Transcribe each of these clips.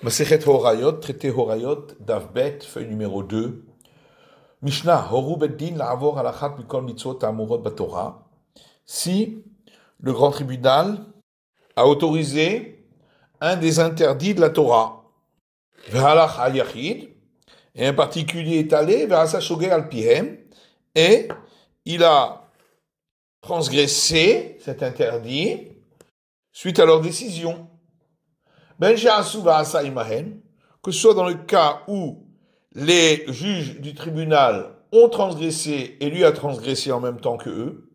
Masechet Horayot, traité Horayot, Davbet, feuille numéro 2. Mishnah, Horu Beddin, La'avor Alachat Mikol Mitzvot Amorot Batorah. Si le grand tribunal a autorisé un des interdits de la Torah, Ve'halach Hayachid, et un particulier est allé, Ve'asa Shogeg al Pihem, et il a transgressé cet interdit suite à leur décision. Ben She'asu Ve'asa Imahen, que ce soit dans le cas où les juges du tribunal ont transgressé et lui a transgressé en même temps que eux,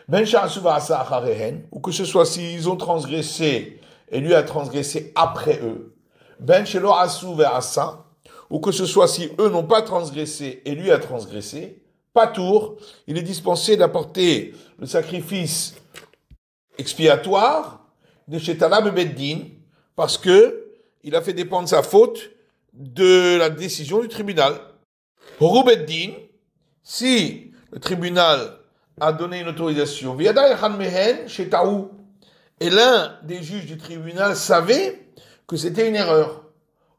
Ben She'asu Ve'asa Acharehen, ou que ce soit s'ils ont transgressé et lui a transgressé après eux, Ben She'lo Asu Ve'asa, ou que ce soit si eux n'ont pas transgressé et lui a transgressé, Patour, il est dispensé d'apporter le sacrifice expiatoire de Shetala Bebeddin, parce que il a fait dépendre sa faute de la décision du tribunal. Horu Beddin, si le tribunal a donné une autorisation, Viada Echan Mehen Shetaou, et l'un des juges du tribunal savait que c'était une erreur,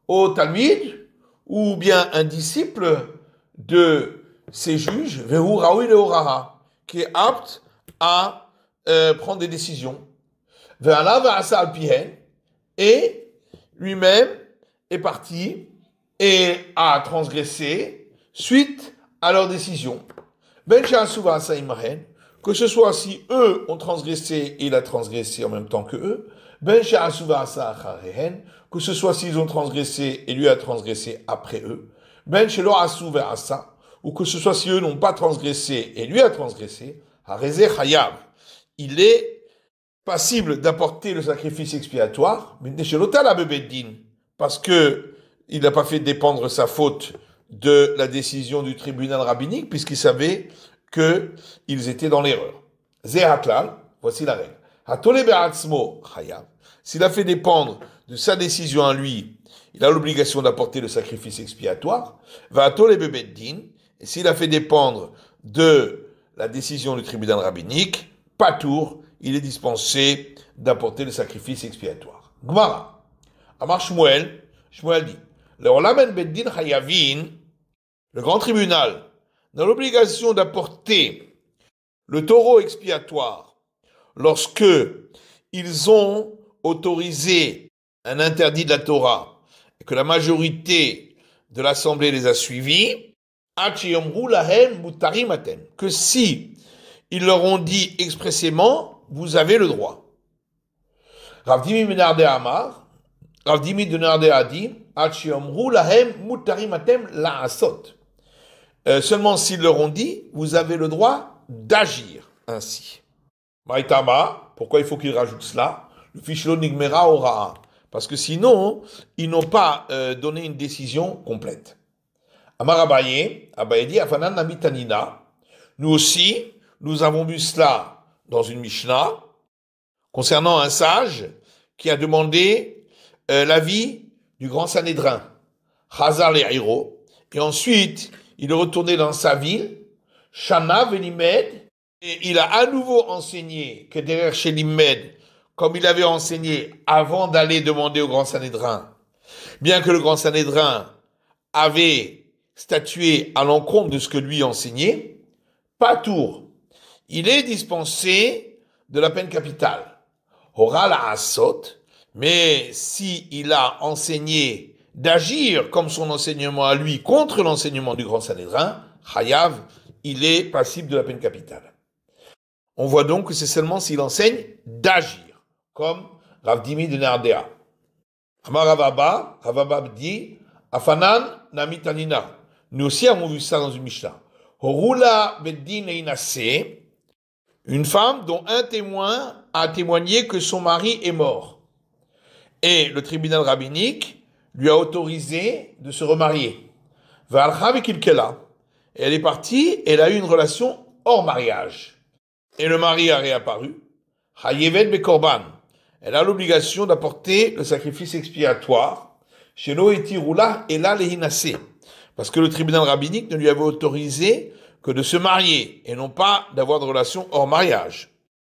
au Talmid, ou bien un disciple de ces juges, Vehu Raoui Leoraha, qui est apte à prendre des décisions. Ve'ala Ve'asa Alpihen, et lui-même est parti et a transgressé suite à leur décision. Ben She'asu Ve'asa Imahen, que ce soit si eux ont transgressé et il a transgressé en même temps que eux, Ben She'asu Ve'asa Acharehen, que ce soit s'ils ont transgressé et lui a transgressé après eux, Ben She'lo Asu Ve'asa, ou que ce soit si eux n'ont pas transgressé et lui a transgressé, Hareze Chayav, il est passible d'apporter le sacrifice expiatoire, mais Neshelota la Bebeddin, parce que il n'a pas fait dépendre sa faute de la décision du tribunal rabbinique, puisqu'il savait qu'ils étaient dans l'erreur. Zehaklal, voici la règle. Hatole be'atzmo chayav. S'il a fait dépendre de sa décision à lui, il a l'obligation d'apporter le sacrifice expiatoire. Va hatole bebeddin. Et s'il a fait dépendre de la décision du tribunal rabbinique, patour, il est dispensé d'apporter le sacrifice expiatoire. Gmara. Amar Shmuel dit, le Olamen Beddin Chayavin, le grand tribunal, dans l'obligation d'apporter le taureau expiatoire lorsque ils ont autorisé un interdit de la Torah et que la majorité de l'Assemblée les a suivis, que si ils leur ont dit expressément, vous avez le droit. Rav Dimi ben Ardea Amar, Rav Dimi ben Ardea a dit, seulement s'ils leur ont dit, vous avez le droit d'agir ainsi. Maïtama, pourquoi il faut qu'ils rajoutent cela? Le fichlo nigmera ora, parce que sinon, ils n'ont pas donné une décision complète. Amar Abaye dit, Afanan namitanina, nous aussi, nous avons vu cela dans une Mishnah, concernant un sage qui a demandé l'avis du grand Sanhédrin, Chazar le Hiro, et ensuite il est retourné dans sa ville, Shana Velimed, et il a à nouveau enseigné que derrière chez Limed, comme il avait enseigné avant d'aller demander au grand Sanhédrin, bien que le grand Sanhédrin avait statué à l'encontre de ce que lui enseignait, Patour, il est dispensé de la peine capitale. Oral à Asot, mais si il a enseigné d'agir comme son enseignement à lui contre l'enseignement du grand Sanhédrin, Chayav, il est passible de la peine capitale. On voit donc que c'est seulement s'il enseigne d'agir, comme Rav Dimi de Nardea. Amar Ravaba dit, Afanan namitanina. Nous aussi avons vu ça dans une Mishnah. Horula beddin einase, une femme dont un témoin a témoigné que son mari est mort. Et le tribunal rabbinique lui a autorisé de se remarier. Et elle est partie, elle a eu une relation hors mariage. Et le mari a réapparu. Elle a l'obligation d'apporter le sacrifice expiatoire. Parce que le tribunal rabbinique ne lui avait autorisé que de se marier et non pas d'avoir de relations hors mariage.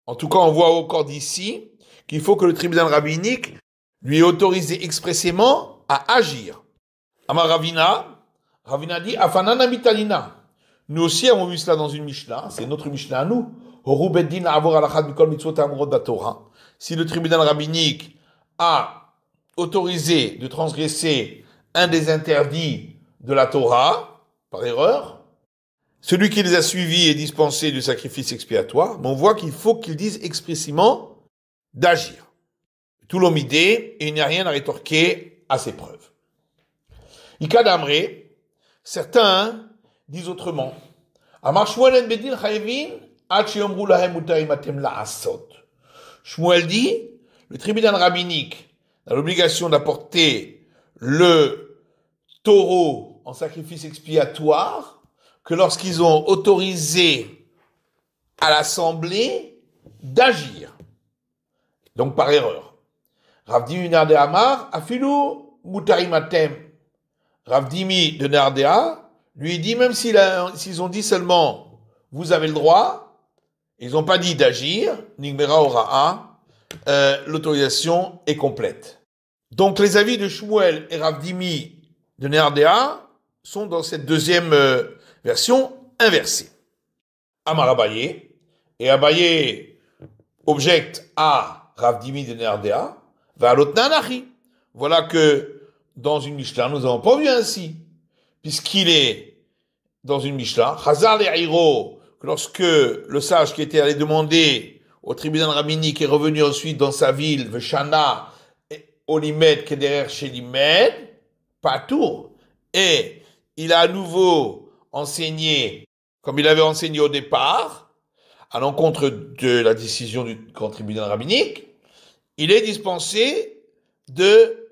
En tout cas, on voit encore d'ici qu'il faut que le tribunal rabbinique lui ait autorisé expressément à agir. Amar Ravina dit, Afanana mitalina. Nous aussi avons vu cela dans une Mishnah, c'est notre Mishnah à nous. Si le tribunal rabbinique a autorisé de transgresser un des interdits de la Torah, par erreur, celui qui les a suivis est dispensé du sacrifice expiatoire, mais on voit qu'il faut qu'il dise expressément d'agir. Tout l'omidé, et il n'y a rien à rétorquer à ces preuves. Ika d'Amré, certains disent autrement. Shmuel dit, le tribunal rabbinique a l'obligation d'apporter le taureau en sacrifice expiatoire que lorsqu'ils ont autorisé à l'assemblée d'agir. Donc par erreur. Rav Dimi de Amar, afilu mutarimatem. Rav Dimi de Nardea lui dit, même s'ils ont dit seulement, vous avez le droit, ils n'ont pas dit d'agir, Nigmera Ora'a, l'autorisation est complète. Donc les avis de Shmuel et Rav Dimi de Nardea sont dans cette deuxième version inversée. Amar Abaye, et Abaye objecte à Rav Dimi de Nardea, va à l'Otnanachi. Voilà que dans une Mishnah, nous n'avons pas vu ainsi, puisqu'il est dans une Mishnah, Chazar le Haïro, que lorsque le sage qui était allé demander au tribunal rabbinique est revenu ensuite dans sa ville, Veshana, Olimed, Kederer, Shelimed, Patour, et il a à nouveau enseigné, comme il avait enseigné au départ, à l'encontre de la décision du grand tribunal rabbinique, il est dispensé de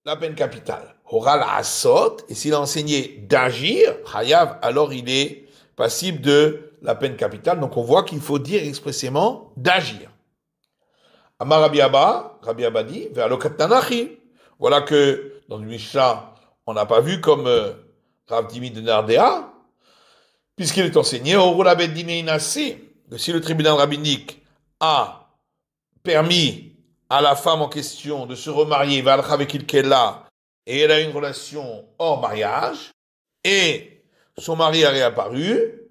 la peine capitale. Oral asot, et s'il a enseigné d'agir, Hayav, alors il est passible de la peine capitale. Donc on voit qu'il faut dire expressément d'agir. Amar Rabbi Abba dit, vers le Katanachi. Voilà que dans le Mishnah, on n'a pas vu comme Rav Dimi de Nardea, puisqu'il est enseigné, que si le tribunal rabbinique a permis à la femme en question de se remarier, avec Ilkella, et elle a une relation hors mariage, et son mari a réapparu,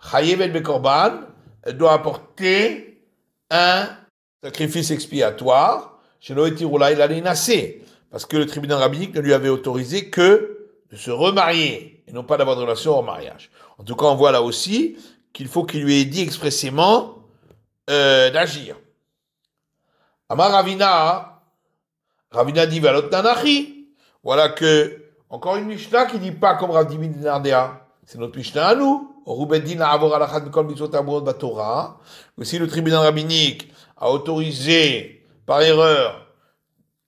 Chayevet Bekorban, elle doit apporter un sacrifice expiatoire, chez Loetirula, il allait nasser, parce que le tribunal rabbinique ne lui avait autorisé que de se remarier, et non pas d'avoir de relation hors mariage. En tout cas, on voit là aussi qu'il faut qu'il lui ait dit expressément d'agir. Amar Ravina dit Valot Nanachi. Voilà que, encore une Mishnah qui dit pas comme Rav Dimi de Nardea. C'est notre Mishnah à nous. Si le tribunal rabbinique a autorisé par erreur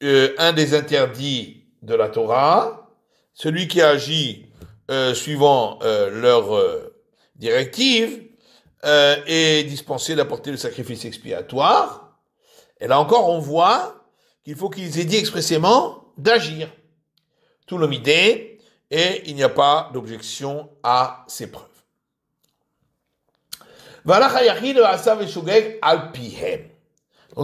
un des interdits de la Torah, celui qui agit suivant leur directive est dispensé d'apporter le sacrifice expiatoire. Et là encore, on voit qu'il faut qu'ils aient dit expressément d'agir. Tout l'omidé, et il n'y a pas d'objection à ces preuves. Donc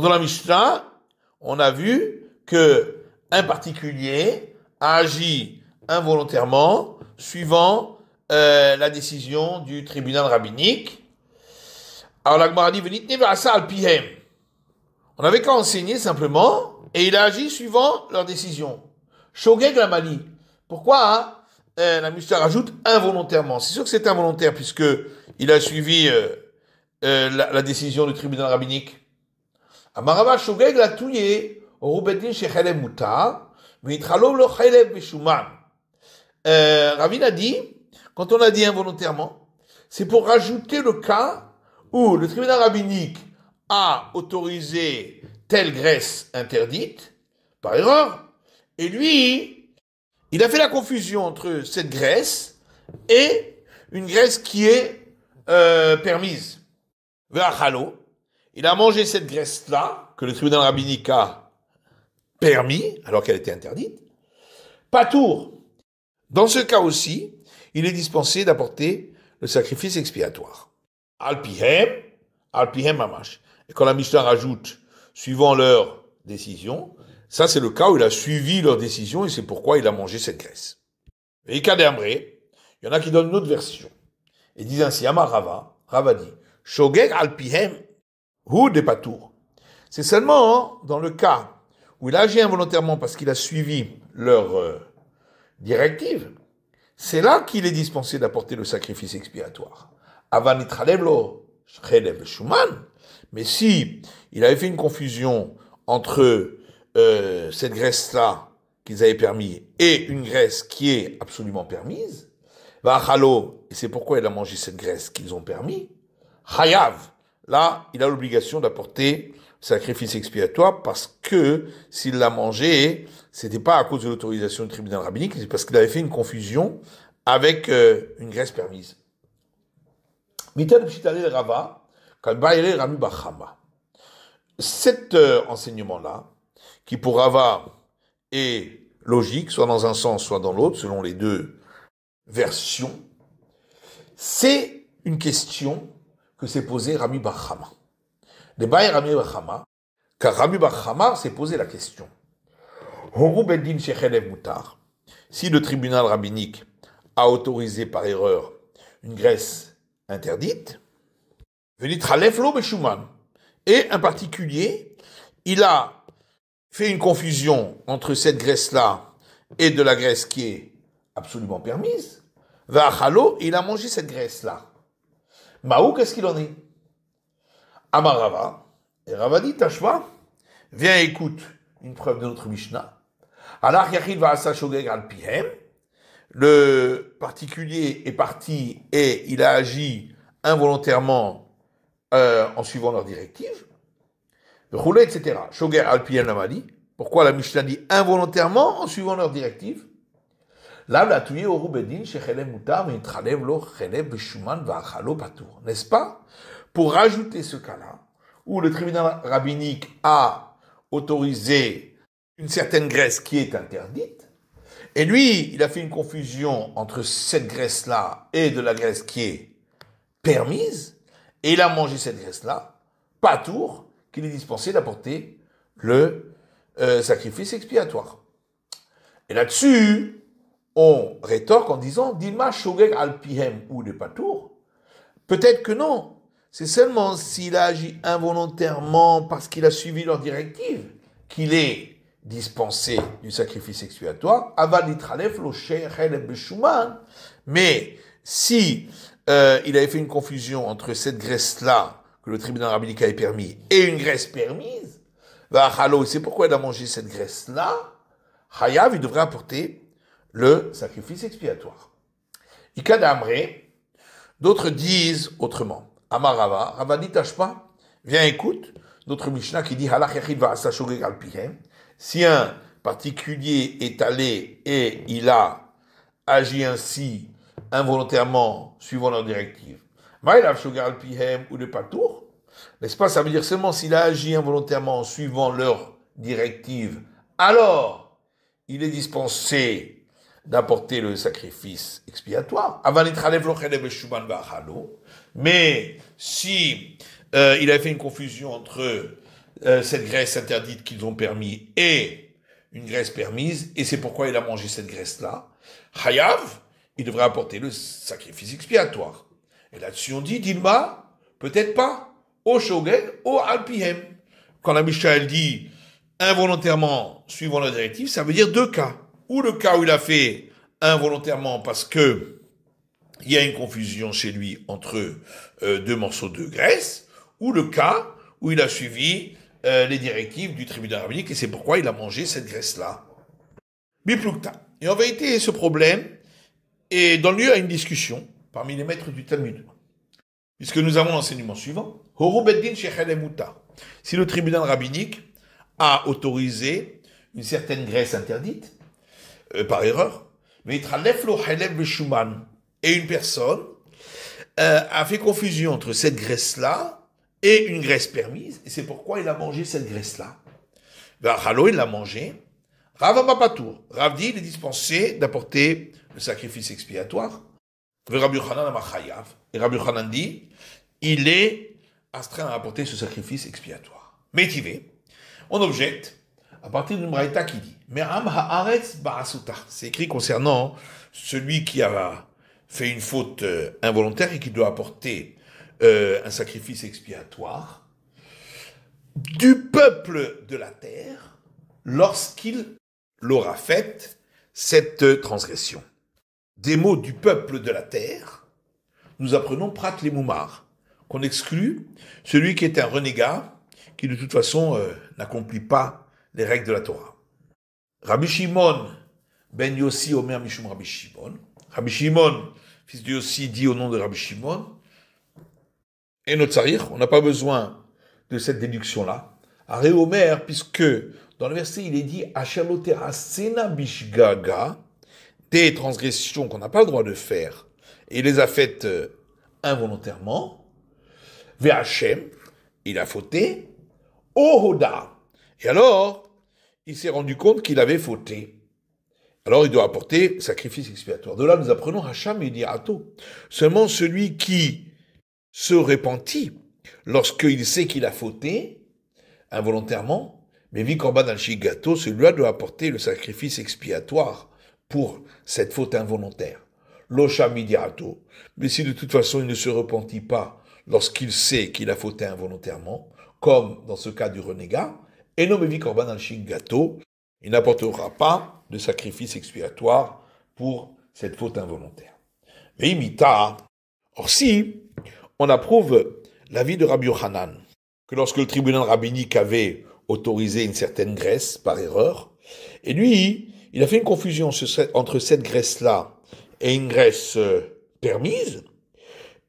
dans la Mishnah, on a vu que un particulier a agi involontairement suivant la décision du tribunal rabbinique. Alors la Gemara dit on n'avait qu'à enseigner simplement, et il a agi suivant leur décision. Shogeg la Mali. Pourquoi la Mishnah rajoute involontairement? C'est sûr que c'est involontaire puisque il a suivi la décision du tribunal rabbinique. Amarava Shogeg la touye Rubeddin shechelem mutar v'itchalov lo chelev beshuman. Ravine a dit, quand on a dit involontairement, c'est pour rajouter le cas où le tribunal rabbinique a autorisé telle graisse interdite par erreur. Et lui, il a fait la confusion entre cette graisse et une graisse qui est permise. Il a mangé cette graisse-là, que le tribunal rabbinique a permis, alors qu'elle était interdite. Patour. Dans ce cas aussi, il est dispensé d'apporter le sacrifice expiatoire. Alpihem mamash. Et quand la Mishnah rajoute, suivant leur décision, Ça, c'est le cas où il a suivi leur décision et c'est pourquoi il a mangé cette graisse. Et Kademré, il y en a qui donnent une autre version. Ils disent ainsi, Amar Rava, Rava dit, Shogeg alpihem hu de patour. C'est seulement dans le cas où il a agi involontairement parce qu'il a suivi leur directive, c'est là qu'il est dispensé d'apporter le sacrifice expiatoire. Avanitralevlo, chelev shuman. Mais si il avait fait une confusion entre cette graisse-là qu'ils avaient permis et une graisse qui est absolument permise, et c'est pourquoi il a mangé cette graisse qu'ils ont permis, Hayav, là, il a l'obligation d'apporter sacrifice expiatoire parce que s'il l'a mangé, c'était pas à cause de l'autorisation du tribunal rabbinique, c'est parce qu'il avait fait une confusion avec une graisse permise. Cet enseignement-là, qui pour Rava est logique, soit dans un sens, soit dans l'autre, selon les deux versions, c'est une question que s'est posée Rami Bar Chama. Les bails Rami Bar Chama, car Rami Bar Chama s'est posé la question. Horu Beddin Shechelev Mutar, si le tribunal rabbinique a autorisé par erreur une graisse interdite, Venitralef Lo Beshuman, et un particulier, il a fait une confusion entre cette graisse-là et de la graisse qui est absolument permise, Va'achalo, il a mangé cette graisse-là. Maou, qu'est-ce qu'il en est? Amar Rava, et Rava dit, Tashma, viens écoute une preuve de notre Mishnah. Alors, Yachid Va'asa Shogeg al Pihem, le particulier est parti et il a agi involontairement en suivant leurs directives, etc. Shogeg al Pihem l'a dit. Pourquoi la Mishnah dit involontairement en suivant leurs directives? N'est-ce pas? Pour rajouter ce cas-là, où le tribunal rabbinique a autorisé une certaine graisse qui est interdite, et lui, il a fait une confusion entre cette graisse-là et de la graisse qui est permise, et il a mangé cette graisse-là, patour, qu'il est dispensé d'apporter le sacrifice expiatoire. Et là-dessus, on rétorque en disant Dilma Shogeg al Pihem ou de Patour. Peut-être que non. C'est seulement s'il a agi involontairement parce qu'il a suivi leur directive qu'il est dispensé du sacrifice expiatoire. Mais si il avait fait une confusion entre cette graisse-là que le tribunal rabbinique avait permis et une graisse permise, c'est pourquoi il a mangé cette graisse-là. Hayav, il devrait apporter le sacrifice expiatoire. Ika d'Amré, d'autres disent autrement. Amar Rava, Rava dit Tashpa, viens écoute, notre Mishnah qui dit Halach Yachid Va'asa Shogeg al Pihem, si un particulier est allé et il a agi ainsi involontairement suivant leur directive, Maïlav Shogeg al Pihem ou de Patour, n'est-ce pas, ça veut dire seulement s'il a agi involontairement suivant leur directive, alors il est dispensé d'apporter le sacrifice expiatoire. Mais si il a fait une confusion entre cette graisse interdite qu'ils ont permis et une graisse permise, et c'est pourquoi il a mangé cette graisse-là, Hayav, il devrait apporter le sacrifice expiatoire. Et là-dessus on dit, Dilma, peut-être pas, au Shogeg, au Alpihem. Quand la Mishnah dit involontairement suivant la directive, ça veut dire deux cas. Ou le cas où il a fait involontairement parce que il y a une confusion chez lui entre deux morceaux de graisse, ou le cas où il a suivi les directives du tribunal rabbinique et c'est pourquoi il a mangé cette graisse-là. Biplukta. Et en vérité, ce problème est donne lieu à une discussion parmi les maîtres du Talmud. Puisque nous avons l'enseignement suivant. Horu beddin shechelem mutar. Si le tribunal rabbinique a autorisé une certaine graisse interdite, par erreur, mais et une personne a fait confusion entre cette graisse-là et une graisse permise, et c'est pourquoi il a mangé cette graisse-là. Il l'a mangé. Rav Amapatour. Rav dit, il est dispensé d'apporter le sacrifice expiatoire. Et Rabbi Yochanan dit, il est astreint à apporter ce sacrifice expiatoire. Métivé. On objecte. à partir d'une braïta qui dit Me'am haaretz ba'asuta. C'est écrit concernant celui qui a fait une faute involontaire et qui doit apporter un sacrifice expiatoire du peuple de la terre lorsqu'il l'aura faite cette transgression. Des mots du peuple de la terre, nous apprenons Prat les Moumar, qu'on exclut celui qui est un renégat, qui de toute façon n'accomplit pas les règles de la Torah. Rabbi Shimon ben Yossi Omer Mishum Rabbi Shimon. Rabbi Shimon, fils de Yossi, dit au nom de Rabbi Shimon. Et notre tsarir, on n'a pas besoin de cette déduction-là. Aré Omer, puisque dans le verset il est dit Achalotera Sena Bishgaga, des transgressions qu'on n'a pas le droit de faire, et il les a faites involontairement. Ve'Hachem, il a fauté. Ohoda. Et alors, il s'est rendu compte qu'il avait fauté. Alors, il doit apporter sacrifice expiatoire. De là, nous apprenons Hacham et Dirato. Seulement celui qui se repentit lorsqu'il sait qu'il a fauté, involontairement, mais vit korban al shigato, celui-là doit apporter le sacrifice expiatoire pour cette faute involontaire. L'Osham Dirato. Mais si de toute façon il ne se repentit pas lorsqu'il sait qu'il a fauté involontairement, comme dans ce cas du renégat, et non mais korban al shigato, il n'apportera pas de sacrifice expiatoire pour cette faute involontaire. Veimita. Or si on approuve l'avis de Rabbi Yochanan, que lorsque le tribunal rabbinique avait autorisé une certaine graisse par erreur, et lui, il a fait une confusion entre cette graisse-là et une graisse permise,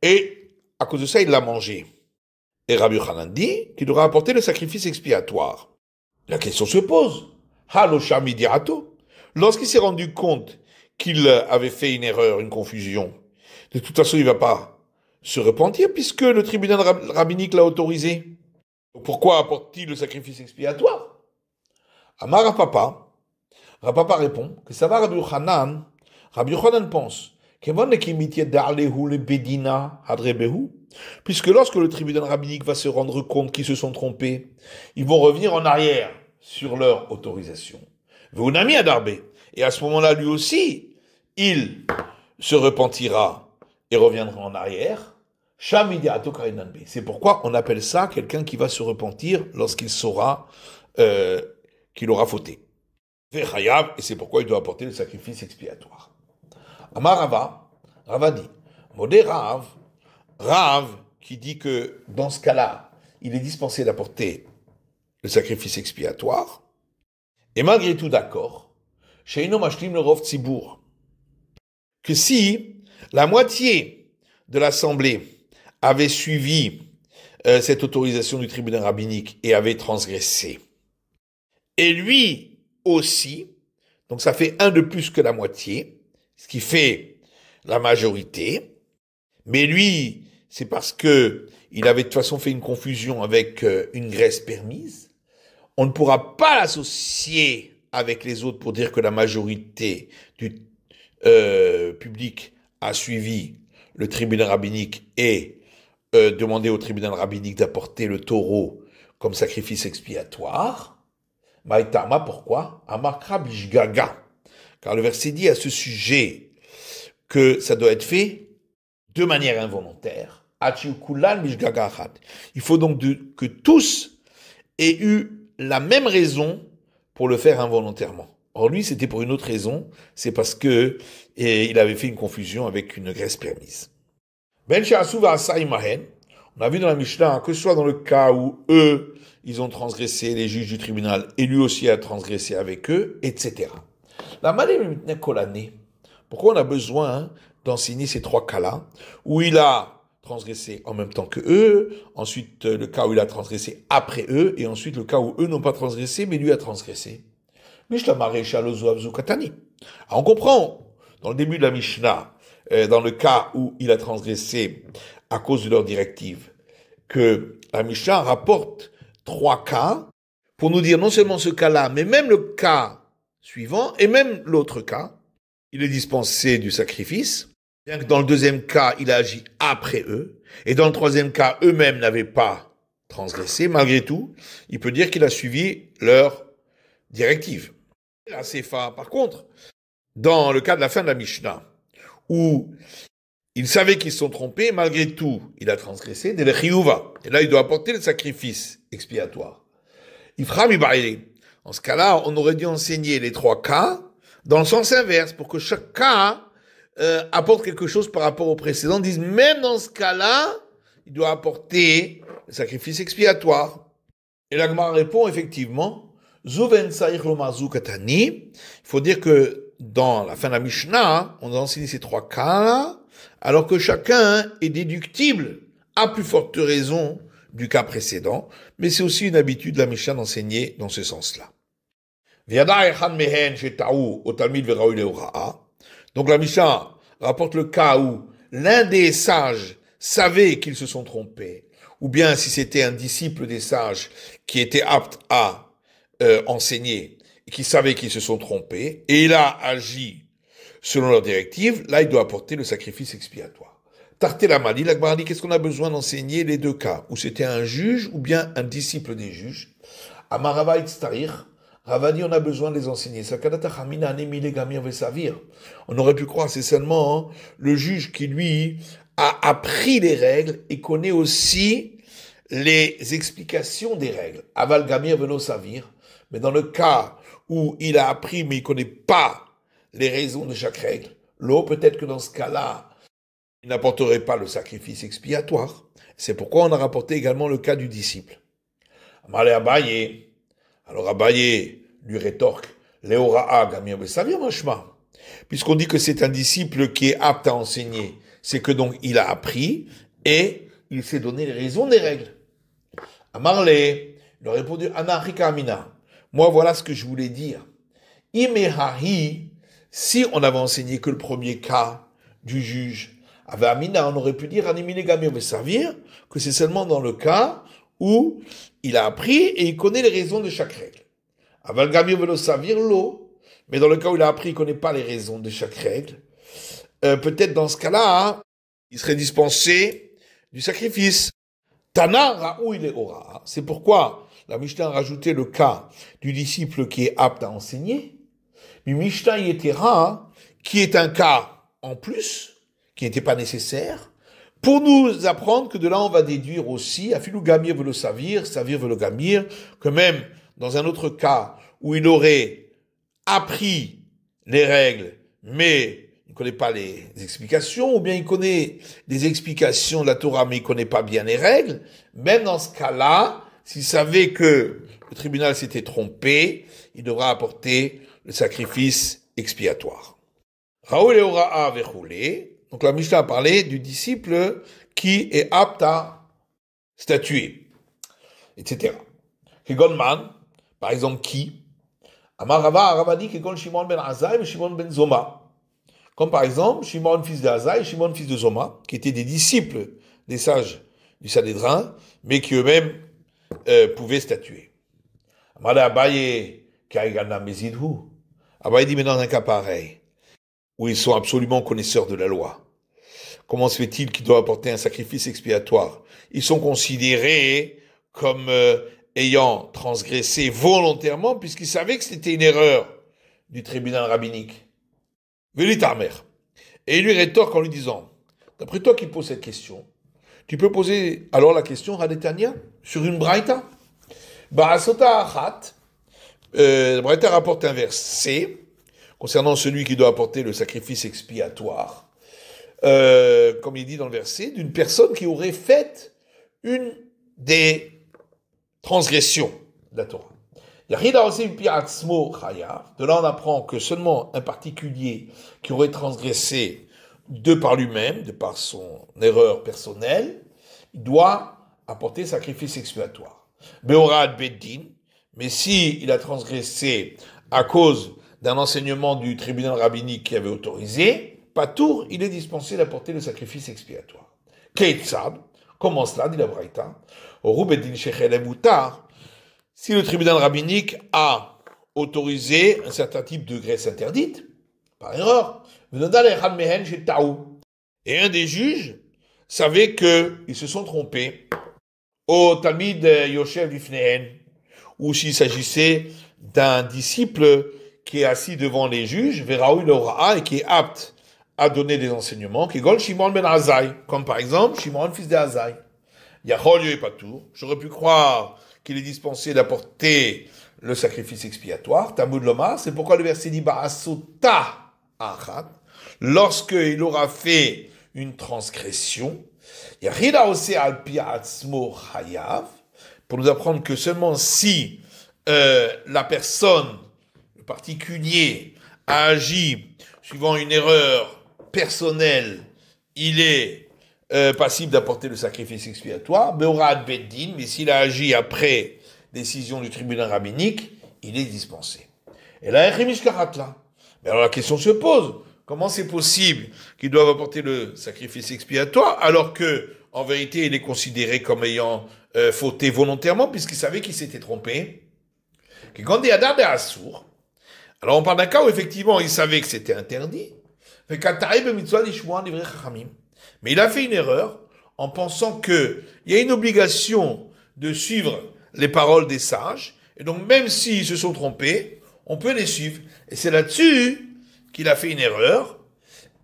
et à cause de ça, il l'a mangée. Et Rabbi Yochanan dit qu'il devra apporter le sacrifice expiatoire. La question se pose. Haloshami dirato. Lorsqu'il s'est rendu compte qu'il avait fait une erreur, une confusion, de toute façon, il ne va pas se repentir puisque le tribunal rabbinique l'a autorisé. Pourquoi apporte-t-il le sacrifice expiatoire? Amar Rapapa répond que ça va Rabbi Yochanan. Rabbi Yochanan pense puisque lorsque le tribunal rabbinique va se rendre compte qu'ils se sont trompés, ils vont revenir en arrière sur leur autorisation. Et à ce moment-là, lui aussi, il se repentira et reviendra en arrière. C'est pourquoi on appelle ça quelqu'un qui va se repentir lorsqu'il saura qu'il aura fauté. Et c'est pourquoi il doit apporter le sacrifice expiatoire. Amar Rava dit, Modé Rav qui dit que dans ce cas-là, il est dispensé d'apporter le sacrifice expiatoire, et malgré tout d'accord, Sheino Mashlim le Rov Tzibour, que si la moitié de l'Assemblée avait suivi cette autorisation du tribunal rabbinique et avait transgressé, et lui aussi, donc ça fait un de plus que la moitié, ce qui fait la majorité, mais lui, c'est parce que il avait de toute façon fait une confusion avec une graisse permise. On ne pourra pas l'associer avec les autres pour dire que la majorité du public a suivi le tribunal rabbinique et demandé au tribunal rabbinique d'apporter le taureau comme sacrifice expiatoire. Maïtama, pourquoi? Amakra bishgaga. Car le verset dit à ce sujet que ça doit être fait de manière involontaire. Il faut donc que tous aient eu la même raison pour le faire involontairement. Or lui, c'était pour une autre raison, c'est parce que il avait fait une confusion avec une graisse permise. Ben Sha'asuva Asaimahen, on a vu dans la Mishnah que ce soit dans le cas où eux, ils ont transgressé, les juges du tribunal, et lui aussi a transgressé avec eux, etc. La Malem Kolane. Pourquoi on a besoin d'enseigner ces trois cas-là, où il a transgressé en même temps que eux, ensuite le cas où il a transgressé après eux, et ensuite le cas où eux n'ont pas transgressé, mais lui a transgressé. Alors on comprend, dans le début de la Mishnah, dans le cas où il a transgressé à cause de leur directive, que la Mishnah rapporte trois cas, pour nous dire non seulement ce cas-là, mais même le cas suivant, et même l'autre cas, il est dispensé du sacrifice, bien que dans le deuxième cas, il a agi après eux, et dans le troisième cas, eux-mêmes n'avaient pas transgressé, malgré tout, il peut dire qu'il a suivi leur directive. La CFA, par contre, dans le cas de la fin de la Mishnah, où il savait qu'ils se sont trompés, malgré tout, il a transgressé, de l'Echiyuva. Et là, il doit apporter le sacrifice expiatoire. Ifram Ibaïli. En ce cas-là, on aurait dû enseigner les 3 cas dans le sens inverse, pour que chaque cas apporte quelque chose par rapport au précédent. Disent, même dans ce cas-là, il doit apporter le sacrifice expiatoire. Et la Gemara répond effectivement, Zuven Saïr Lomazu Katani. Il faut dire que dans la fin de la Mishnah, on a enseigné ces 3 cas-là, alors que chacun est déductible, à plus forte raison du cas précédent, mais c'est aussi une habitude de la Mishnah d'enseigner dans ce sens-là. Donc la Mishnah rapporte le cas où l'un des sages savait qu'ils se sont trompés, ou bien si c'était un disciple des sages qui était apte à enseigner, et qui savait qu'ils se sont trompés, et il a agi selon leur directive, là il doit apporter le sacrifice expiatoire. Tarté la Mali, la Gemara dit qu'est-ce qu'on a besoin d'enseigner les 2 cas, où c'était un juge ou bien un disciple des juges. Amarava Itztarir, Rava dit on a besoin de les enseigner. On aurait pu croire c'est seulement le juge qui lui a appris les règles et connaît aussi les explications des règles. Aval Gamir Velo Savir, mais dans le cas où il a appris mais il connaît pas les raisons de chaque règle, l'eau peut-être que dans ce cas-là, il n'apporterait pas le sacrifice expiatoire. C'est pourquoi on a rapporté également le cas du disciple. Amalé Abaye. Alors Abaye lui rétorque, Léora'a Gamir Besavir Mashma. Puisqu'on dit que c'est un disciple qui est apte à enseigner, c'est que donc il a appris et il s'est donné les raisons des règles. Amarlé, il a répondu, Anarika Amina. Moi voilà ce que je voulais dire. Imehahi, si on avait enseigné que le premier cas du juge, avait Amina, on aurait pu dire Animine Gamir Besavir, que c'est seulement dans le cas où il a appris et il connaît les raisons de chaque règle. Aval Gamir Velo Savir l'eau, mais dans le cas où il a appris, il ne connaît pas les raisons de chaque règle, peut-être dans ce cas-là, il serait dispensé du sacrifice. Tana Raou il est ora. C'est pourquoi la Mishnah a rajouté le cas du disciple qui est apte à enseigner. Mais Mishnah Yetera, qui est un cas en plus, qui n'était pas nécessaire, pour nous apprendre que de là on va déduire aussi, Afilou Gamir veut le Savir veut le Gamir, que même dans un autre cas où il aurait appris les règles, mais il ne connaît pas les explications, ou bien il connaît des explications de la Torah, mais il ne connaît pas bien les règles, même dans ce cas-là, s'il savait que le tribunal s'était trompé, il devra apporter le sacrifice expiatoire. Raoul et Ora'a Vechoulé. Donc la Mishnah a parlé du disciple qui est apte à statuer, etc. Kegonman, par exemple, qui Amar Rava dit que Shimon ben Azai et Shimon ben Zoma. Comme par exemple, Shimon fils de Azai et Shimon fils de Zoma, qui étaient des disciples des sages du Sanhédrin, mais qui eux-mêmes pouvaient statuer. Amar Abaye, Kaigana Mezidhu. Abaye dit, mais dans un cas pareil, où ils sont absolument connaisseurs de la loi, comment se fait-il qu'ils doivent apporter un sacrifice expiatoire? Ils sont considérés comme ayant transgressé volontairement, puisqu'ils savaient que c'était une erreur du tribunal rabbinique. Vélitarmer. Et il lui rétorque en lui disant, d'après toi qui poses cette question, tu peux poser alors la question, Radetania, sur une braïta. Ba'asota achat, la braïta rapporte un verset, concernant celui qui doit apporter le sacrifice expiatoire, comme il dit dans le verset, d'une personne qui aurait fait une des transgressions de la Torah. De là, on apprend que seulement un particulier qui aurait transgressé de par lui-même, de par son erreur personnelle, il doit apporter sacrifice expiatoire. Beorad Beddin, mais si il a transgressé à cause d'un enseignement du tribunal rabbinique qui avait autorisé, Patour, il est dispensé d'apporter le sacrifice expiatoire. Keitzad, comment cela, dit la Braïta, au Beddin Shechelem Utar, si le tribunal rabbinique a autorisé un certain type de graisse interdite, par erreur, et un des juges savait qu'ils se sont trompés au Talmid Yoshev Lifnehen, ou s'il s'agissait d'un disciple qui est assis devant les juges, Veraoui Laura, et qui est apte à donner des enseignements, qui Gol Shimon ben Azaï, comme par exemple Shimon fils de Azaï. Yachol et Patour. J'aurais pu croire qu'il est dispensé d'apporter le sacrifice expiatoire. Talmud Lomar, c'est pourquoi le verset dit Ba'asota achat, lorsqu'il aura fait une transgression, Yachida ose al pi atzmo chayav, pour nous apprendre que seulement si la personne, le particulier, a agi suivant une erreur personnelle, il est passible d'apporter le sacrifice expiatoire, Beorad Beddin, mais s'il a agi après décision du tribunal rabbinique, il est dispensé. Et là, mais alors la question se pose, comment c'est possible qu'ils doivent apporter le sacrifice expiatoire alors que, en vérité, il est considéré comme ayant fauté volontairement puisqu'il savait qu'il s'était trompé? Alors on parle d'un cas où effectivement il savait que c'était interdit, mais il a fait une erreur en pensant qu'il y a une obligation de suivre les paroles des sages, et donc même s'ils se sont trompés, on peut les suivre. Et c'est là-dessus qu'il a fait une erreur,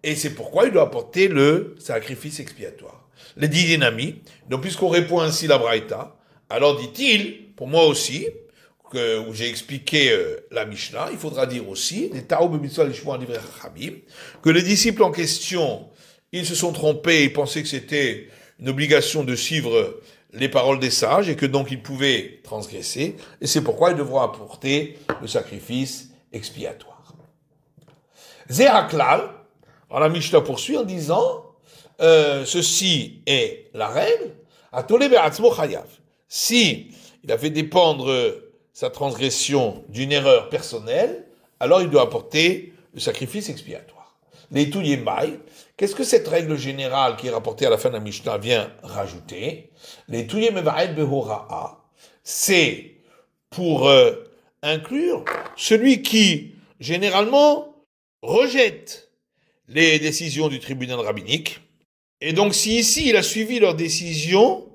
et c'est pourquoi il doit apporter le sacrifice expiatoire. Les 10 dynamis, donc puisqu'on répond ainsi la Braïta, alors dit-il, pour moi aussi, où j'ai expliqué la Mishnah, il faudra dire aussi, que les disciples en question, ils se sont trompés, ils pensaient que c'était une obligation de suivre les paroles des sages et que donc ils pouvaient transgresser, et c'est pourquoi ils devront apporter le sacrifice expiatoire. Zéhaklal, alors la Mishnah poursuit en disant, ceci est la règle, Atole be'atzmo chayav. Si il a fait dépendre sa transgression d'une erreur personnelle, alors il doit apporter le sacrifice expiatoire. Les Touyemai, qu'est-ce que cette règle générale qui est rapportée à la fin de la Mishnah vient rajouter? Les Touyemai behora'a, c'est pour inclure celui qui, généralement, rejette les décisions du tribunal rabbinique. Et donc, si ici, il a suivi leurs décisions,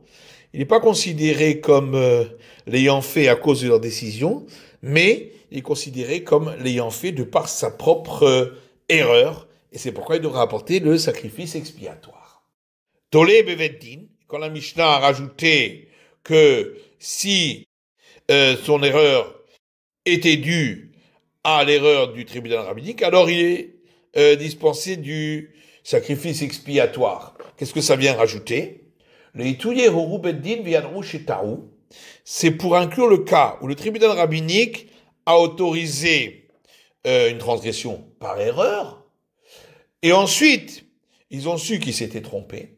il n'est pas considéré comme l'ayant fait à cause de leur décision, mais il est considéré comme l'ayant fait de par sa propre erreur, et c'est pourquoi il devra apporter le sacrifice expiatoire. Tolé Beveddin, quand la Mishnah a rajouté que si son erreur était due à l'erreur du tribunal rabbinique, alors il est dispensé du sacrifice expiatoire. Qu'est-ce que ça vient rajouter? C'est pour inclure le cas où le tribunal rabbinique a autorisé une transgression par erreur, et ensuite, ils ont su qu'ils s'étaient trompés,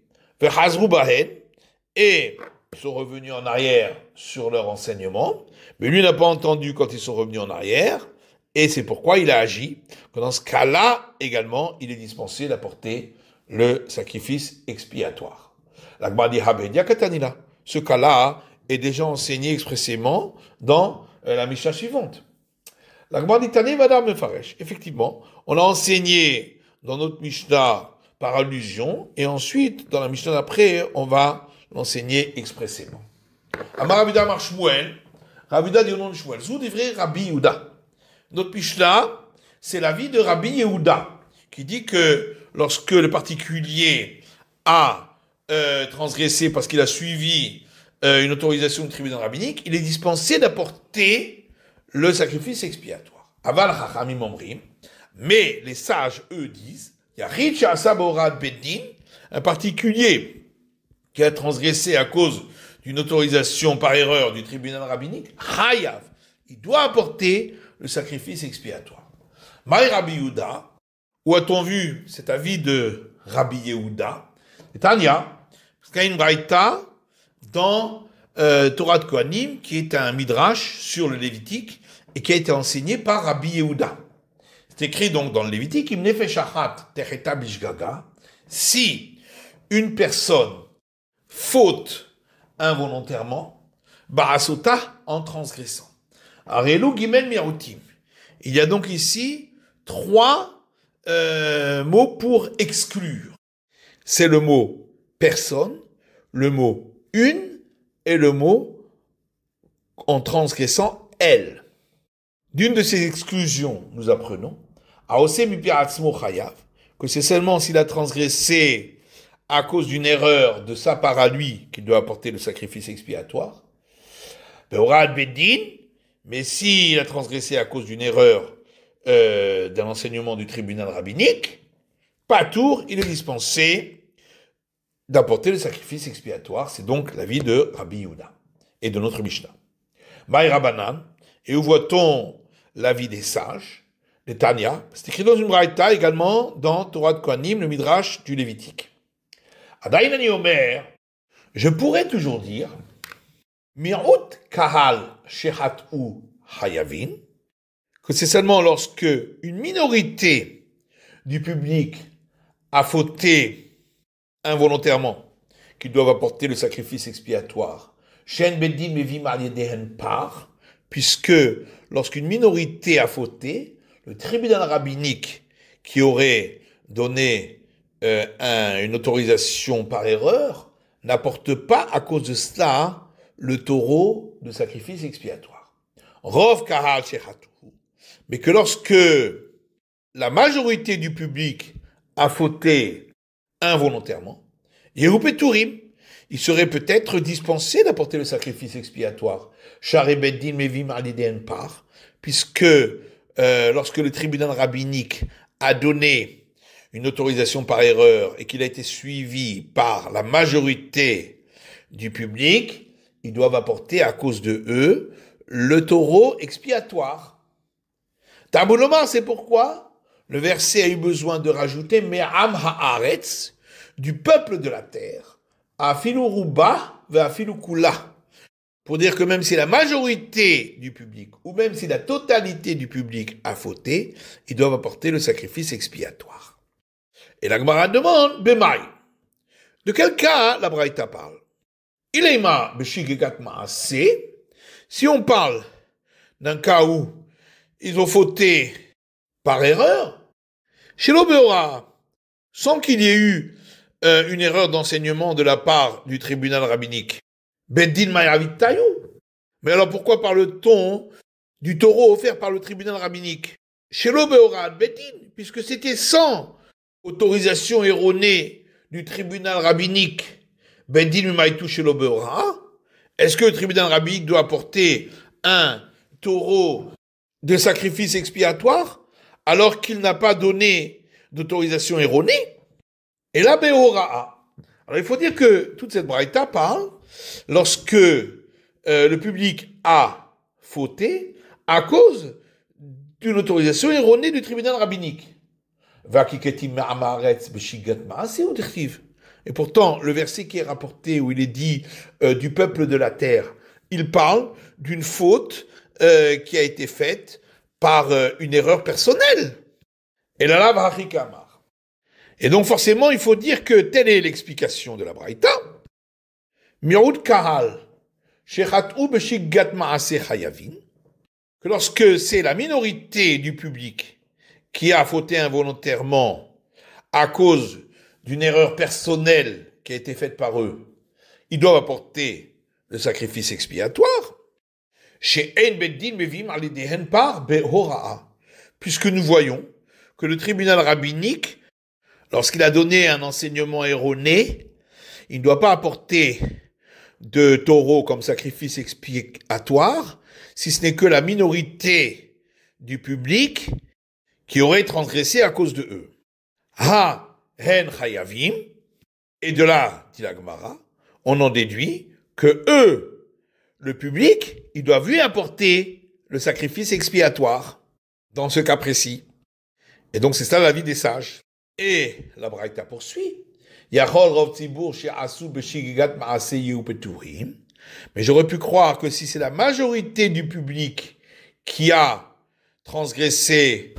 et ils sont revenus en arrière sur leur enseignement, mais lui n'a pas entendu quand ils sont revenus en arrière, et c'est pourquoi il a agi, que dans ce cas-là, également, il est dispensé d'apporter le sacrifice expiatoire. L'Agma dit Habedia Katanila. Ce cas-là est déjà enseigné expressément dans la Mishnah suivante. L'Agma dit Tani Vadam Mefaresh. Effectivement, on a enseigné dans notre Mishnah par allusion, et ensuite, dans la Mishnah d'après, on va l'enseigner expressément. Amar Rabida Mar Shmuel, Rabida dit au nom de Shmuel, Zou d'Ivray Rabbi Yehuda. Notre Mishnah, c'est l'avis de Rabbi Yehuda, qui dit que lorsque le particulier a transgressé parce qu'il a suivi une autorisation du tribunal rabbinique, il est dispensé d'apporter le sacrifice expiatoire. Aval chachamim omrim, mais les sages, eux, disent, il y a Rich Asaborad Beddin, un particulier qui a transgressé à cause d'une autorisation par erreur du tribunal rabbinique, Hayav, il doit apporter le sacrifice expiatoire. Maï Rabbi Yehuda, où a-t-on vu cet avis de Rabbi Yehuda? Tanya, parce qu'il y a une braïta dans Torah de Kohanim, qui est un midrash sur le Lévitique, et qui a été enseigné par Rabbi Yehuda. C'est écrit donc dans le Lévitique, Im nefesh achat techeta bishgaga, si une personne faute involontairement, barasota en transgressant. Arelu gimel miautim. Il y a donc ici 3 mots pour exclure. C'est le mot personne, le mot une et le mot en transgressant elle. D'une de ces exclusions, nous apprenons, que c'est seulement s'il a transgressé à cause d'une erreur de sa part à lui qu'il doit apporter le sacrifice expiatoire. Mais s'il a transgressé à cause d'une erreur d'un enseignement du tribunal rabbinique, pas tour, il est dispensé d'apporter le sacrifice expiatoire. C'est donc l'avis de Rabbi Yehuda et de notre Mishnah. Maï Rabbanan, et où voit-on l'avis des sages, les Tanya? C'est écrit dans une braïta également dans Torah de Kohanim, le Midrash du Lévitique. Adaïnani Omer, je pourrais toujours dire, Mirut Kahal Shehat'u Hayavin, que c'est seulement lorsque une minorité du public a fauté involontairement qu'ils doivent apporter le sacrifice expiatoire. Shen Beddin Mevim Al Yedehen Par, puisque lorsqu'une minorité a fauté, le tribunal rabbinique qui aurait donné une autorisation par erreur n'apporte pas à cause de cela le taureau de sacrifice expiatoire. Rov Kahal Shechatu. Mais que lorsque la majorité du public a fauté involontairement, Yehu Petourim, il serait peut-être dispensé d'apporter le sacrifice expiatoire. Shari Beddin Mevim Alideen Par, puisque lorsque le tribunal rabbinique a donné une autorisation par erreur et qu'il a été suivi par la majorité du public, ils doivent apporter à cause de eux le taureau expiatoire. Taboulomar, c'est pourquoi le verset a eu besoin de rajouter Me'am ha'aretz, du peuple de la terre, afilu ruba ve'afilu kula, pour dire que même si la majorité du public, ou même si la totalité du public a fauté, ils doivent apporter le sacrifice expiatoire. Et la Gemara demande, Bemaï, de quel cas la Braïta parle? Ileima beshigegat ma'ase, si on parle d'un cas où ils ont fauté par erreur, chez l'Obéora, sans qu'il y ait eu une erreur d'enseignement de la part du tribunal rabbinique. Beddin Mayavit Tayou. Mais alors pourquoi parle-t-on du taureau offert par le tribunal rabbinique? Chez l'Obéora Beddin, puisque c'était sans autorisation erronée du tribunal rabbinique. Beddin Maytou chez l'Obéora. Est-ce que le tribunal rabbinique doit apporter un taureau de sacrifice expiatoire alors qu'il n'a pas donné d'autorisation erronée? Et la Behoraa. Alors il faut dire que toute cette braïta parle lorsque le public a fauté à cause d'une autorisation erronée du tribunal rabbinique. Et pourtant, le verset qui est rapporté où il est dit du peuple de la terre, il parle d'une faute qui a été faite par une erreur personnelle. Et là, la Vachikamar. Et donc forcément, il faut dire que telle est l'explication de la Braïta. Mirut Kahal, Shechat'u Beshigat Ma'ase Chayavin, que lorsque c'est la minorité du public qui a fauté involontairement à cause d'une erreur personnelle qui a été faite par eux, ils doivent apporter le sacrifice expiatoire. Chez Ein Beddin Mevim Alidehen Par Behoraa, puisque nous voyons que le tribunal rabbinique, lorsqu'il a donné un enseignement erroné, il ne doit pas apporter de taureau comme sacrifice expiatoire, si ce n'est que la minorité du public qui aurait transgressé à cause de eux. Ha hen chayavim, et de là, dit la Gemara, on en déduit que eux, le public, ils doivent lui apporter le sacrifice expiatoire dans ce cas précis. Et donc c'est ça l'avis des sages. Et la Braïta poursuit. Mais j'aurais pu croire que si c'est la majorité du public qui a transgressé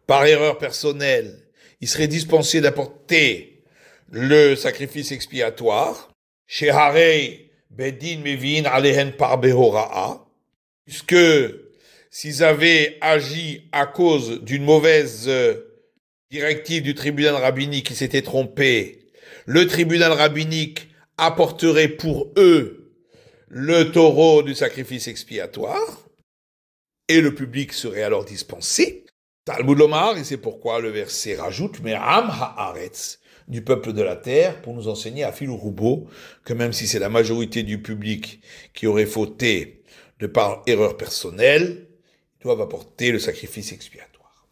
par erreur personnelle, il serait dispensé d'apporter le sacrifice expiatoire. Chez Harei Bedin Mevin Alehen par Behoraa, puisque s'ils avaient agi à cause d'une mauvaise directive du tribunal rabbinique qui s'était trompé, le tribunal rabbinique apporterait pour eux le taureau du sacrifice expiatoire. et le public serait alors dispensé. Talmud Lomar, et c'est pourquoi le verset rajoute, mais Am Haaretz, du peuple de la terre, pour nous enseigner à Philou Roubaud, que même si c'est la majorité du public qui aurait fauté de par erreur personnelle, ils doivent apporter le sacrifice expiatoire.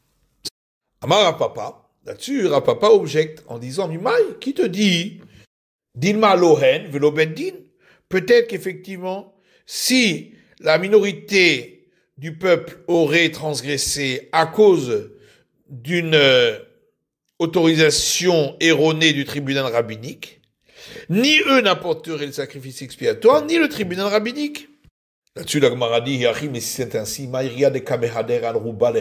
Amar Rapapa, là-dessus, Rapapa objecte en disant, Mimaï, qui te dit, Dilma Lohen velo beddin, peut-être qu'effectivement, si la minorité du peuple aurait transgressé à cause d'une autorisation erronée du tribunal rabbinique, ni eux n'apporteraient le sacrifice expiatoire, ni le tribunal rabbinique. Là-dessus, la Gemara dit, mais si c'est ainsi, Maïria de Kamehader al-Ruba le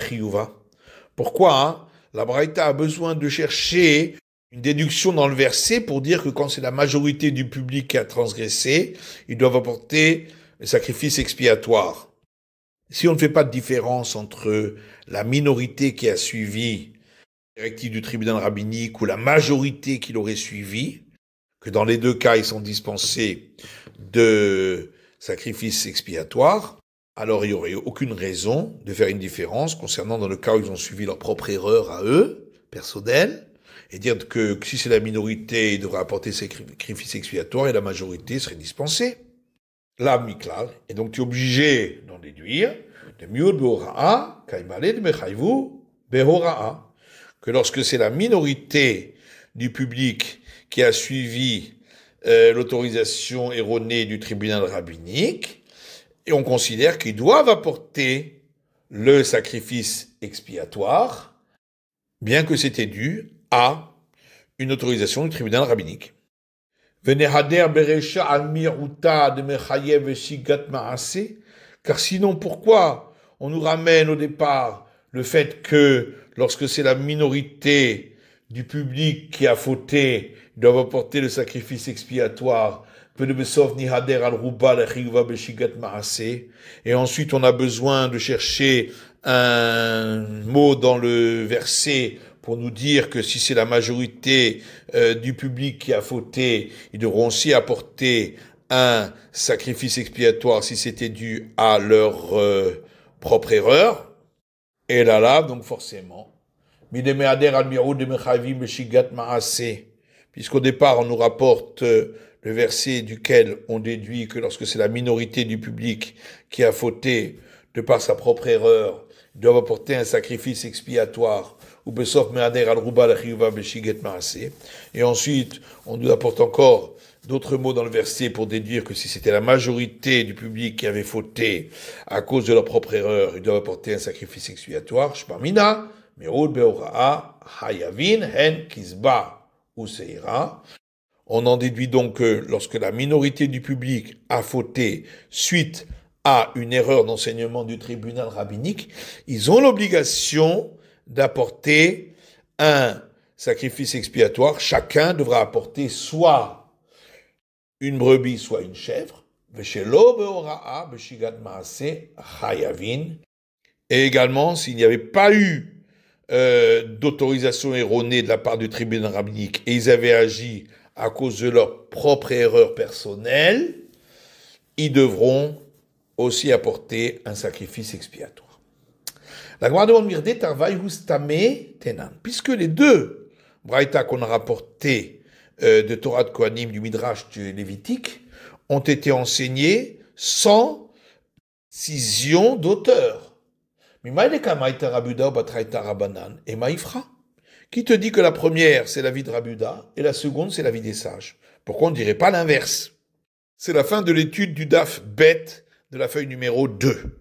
pourquoi la Braïta a besoin de chercher une déduction dans le verset pour dire que quand c'est la majorité du public qui a transgressé, ils doivent apporter le sacrifice expiatoire. Si on ne fait pas de différence entre la minorité qui a suivi la directive du tribunal rabbinique ou la majorité qui l'aurait suivi, que dans les deux cas ils sont dispensés de sacrifice expiatoire, alors il n'y aurait aucune raison de faire une différence concernant dans le cas où ils ont suivi leur propre erreur à eux, personnelle, et dire que si c'est la minorité, ils devraient apporter sacrifice expiatoire et la majorité serait dispensée. La miklal, et donc tu es obligé d'en déduire, de miud behora'a, kaimale de mechayvu behora'a, que lorsque c'est la minorité du public qui a suivi l'autorisation erronée du tribunal rabbinique, et on considère qu'ils doivent apporter le sacrifice expiatoire, bien que c'était dû à une autorisation du tribunal rabbinique. Car sinon, pourquoi on nous ramène au départ le fait que lorsque c'est la minorité du public qui a fauté, ils doivent apporter le sacrifice expiatoire, et ensuite on a besoin de chercher un mot dans le verset pour nous dire que si c'est la majorité du public qui a fauté, ils devront aussi apporter un sacrifice expiatoire si c'était dû à leur propre erreur. Et là, donc forcément, puisqu'au départ on nous rapporte le verset duquel on déduit que lorsque c'est la minorité du public qui a fauté de par sa propre erreur, ils doivent apporter un sacrifice expiatoire. Et ensuite, on nous apporte encore d'autres mots dans le verset pour déduire que si c'était la majorité du public qui avait fauté à cause de leur propre erreur, ils doivent apporter un sacrifice expiatoire. Shpamina, Me'ud Beora'a, Hayavin, Hen, Kisba, Useira. On en déduit donc que lorsque la minorité du public a fauté suite à une erreur d'enseignement du tribunal rabbinique, ils ont l'obligation d'apporter un sacrifice expiatoire. Chacun devra apporter soit une brebis, soit une chèvre. Et également, s'il n'y avait pas eu d'autorisation erronée de la part du tribunal rabbinique et ils avaient agi à cause de leur propre erreur personnelle, ils devront aussi apporter un sacrifice expiatoire. La Gemara demande Mirde Tarvai Hustame Tenan. Puisque les deux braïta qu'on a rapportés de Torah de Kohanim, du Midrash du Lévitique, ont été enseignés sans scission d'auteur. Et Maïfra. Qui te dit que la première, c'est l'avis de Rabuda, et la seconde, c'est l'avis des sages? Pourquoi on ne dirait pas l'inverse? C'est la fin de l'étude du Daf Bet de la feuille numéro 2.